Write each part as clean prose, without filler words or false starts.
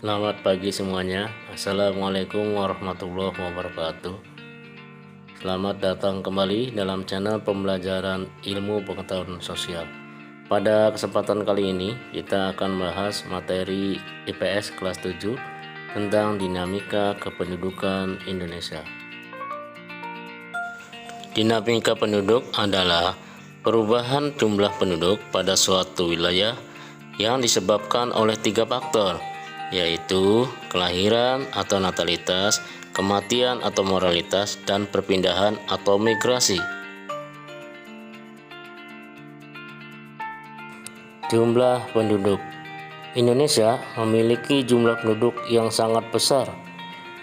Selamat pagi semuanya. Assalamualaikum warahmatullahi wabarakatuh. Selamat datang kembali dalam channel pembelajaran ilmu pengetahuan sosial. Pada kesempatan kali ini kita akan bahas materi IPS kelas 7 tentang dinamika kependudukan Indonesia. Dinamika penduduk adalah perubahan jumlah penduduk pada suatu wilayah yang disebabkan oleh 3 faktor, yaitu kelahiran atau natalitas, kematian atau moralitas, dan perpindahan atau migrasi. Jumlah penduduk Indonesia memiliki jumlah penduduk yang sangat besar.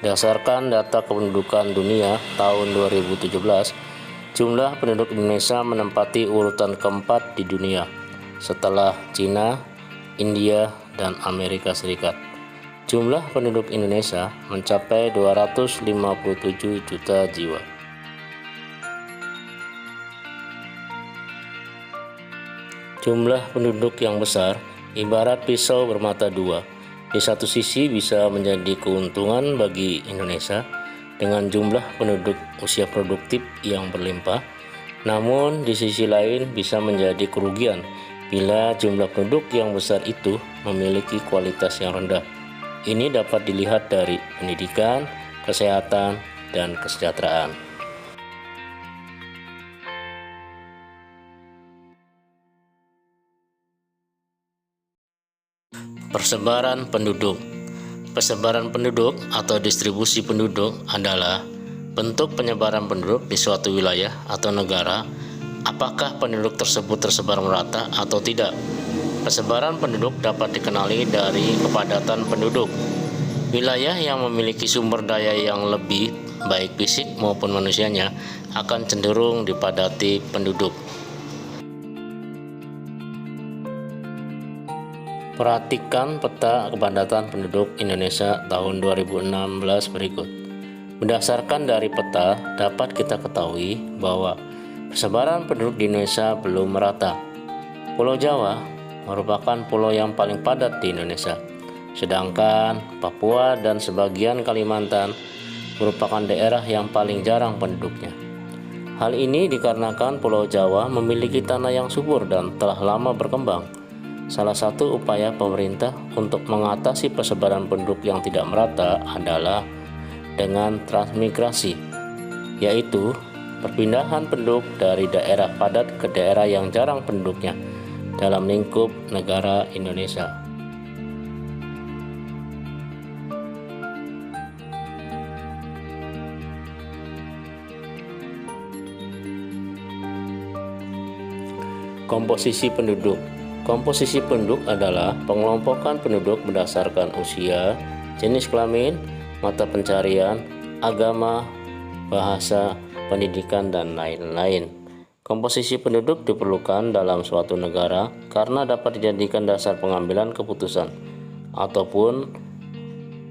Berdasarkan data kependudukan dunia tahun 2017, jumlah penduduk Indonesia menempati urutan keempat di dunia setelah Cina, India, dan Amerika Serikat. Jumlah penduduk Indonesia mencapai 257 juta jiwa. Jumlah penduduk yang besar ibarat pisau bermata dua. Di satu sisi bisa menjadi keuntungan bagi Indonesia dengan jumlah penduduk usia produktif yang berlimpah, namun di sisi lain bisa menjadi kerugian bila jumlah penduduk yang besar itu memiliki kualitas yang rendah. Ini dapat dilihat dari pendidikan, kesehatan, dan kesejahteraan. Persebaran penduduk. Persebaran penduduk atau distribusi penduduk adalah bentuk penyebaran penduduk di suatu wilayah atau negara. Apakah penduduk tersebut tersebar merata atau tidak? Persebaran penduduk dapat dikenali dari kepadatan penduduk. Wilayah yang memiliki sumber daya yang lebih, baik fisik maupun manusianya, akan cenderung dipadati penduduk. Perhatikan peta kepadatan penduduk Indonesia tahun 2016 berikut. Berdasarkan dari peta, dapat kita ketahui bahwa persebaran penduduk di Indonesia belum merata. Pulau Jawa merupakan pulau yang paling padat di Indonesia, sedangkan Papua dan sebagian Kalimantan merupakan daerah yang paling jarang penduduknya. Hal ini dikarenakan Pulau Jawa memiliki tanah yang subur dan telah lama berkembang. Salah satu upaya pemerintah untuk mengatasi persebaran penduduk yang tidak merata adalah dengan transmigrasi, yaitu perpindahan penduduk dari daerah padat ke daerah yang jarang penduduknya dalam lingkup negara Indonesia. Komposisi penduduk. Komposisi penduduk adalah pengelompokan penduduk berdasarkan usia, jenis kelamin, mata pencarian, agama, bahasa, pendidikan, dan lain-lain. Komposisi penduduk diperlukan dalam suatu negara karena dapat dijadikan dasar pengambilan keputusan ataupun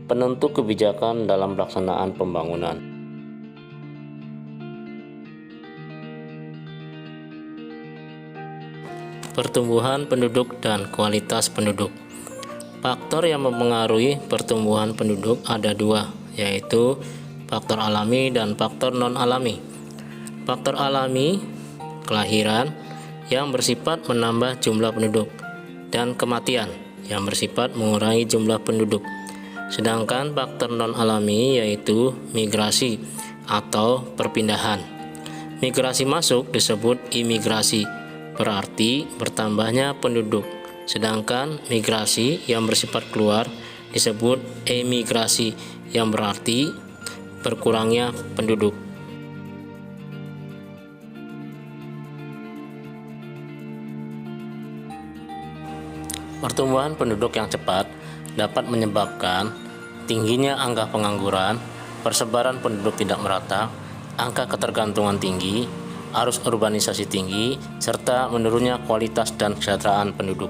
penentu kebijakan dalam pelaksanaan pembangunan. Pertumbuhan penduduk dan kualitas penduduk. Faktor yang mempengaruhi pertumbuhan penduduk ada dua, yaitu faktor alami dan faktor non-alami. Faktor alami kelahiran yang bersifat menambah jumlah penduduk dan kematian yang bersifat mengurangi jumlah penduduk. Sedangkan faktor non-alami yaitu migrasi atau perpindahan. Migrasi masuk disebut imigrasi, berarti bertambahnya penduduk. Sedangkan migrasi yang bersifat keluar disebut emigrasi, yang berarti berkurangnya penduduk. Pertumbuhan penduduk yang cepat dapat menyebabkan tingginya angka pengangguran, persebaran penduduk tidak merata, angka ketergantungan tinggi, arus urbanisasi tinggi, serta menurunnya kualitas dan kesejahteraan penduduk.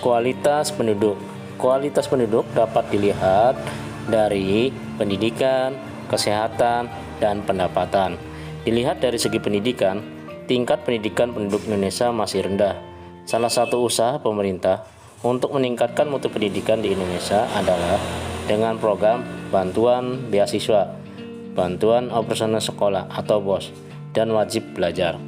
Kualitas penduduk. Kualitas penduduk dapat dilihat dari pendidikan, kesehatan, dan pendapatan. Dilihat dari segi pendidikan, tingkat pendidikan penduduk Indonesia masih rendah. Salah satu usaha pemerintah untuk meningkatkan mutu pendidikan di Indonesia adalah dengan program bantuan beasiswa, bantuan operasional sekolah atau BOS, dan wajib belajar.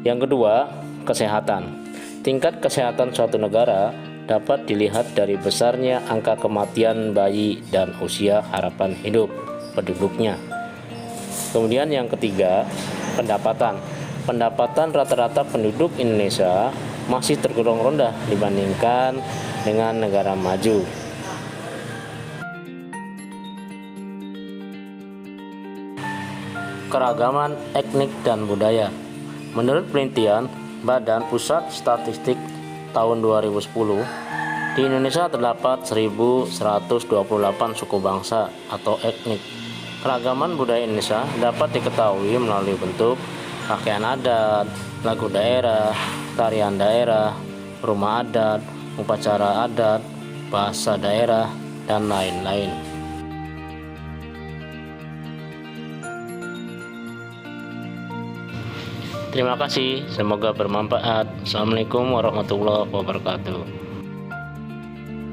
Yang kedua, kesehatan. Tingkat kesehatan suatu negara dapat dilihat dari besarnya angka kematian bayi dan usia harapan hidup penduduknya. Kemudian yang ketiga, pendapatan. Pendapatan rata-rata penduduk Indonesia masih tergolong rendah dibandingkan dengan negara maju. Keragaman etnik dan budaya. Menurut penelitian Badan Pusat Statistik tahun 2010, di Indonesia terdapat 1.128 suku bangsa atau etnik. Keragaman budaya Indonesia dapat diketahui melalui bentuk pakaian adat, lagu daerah, tarian daerah, rumah adat, upacara adat, bahasa daerah, dan lain-lain. Terima kasih, semoga bermanfaat. Assalamualaikum warahmatullahi wabarakatuh.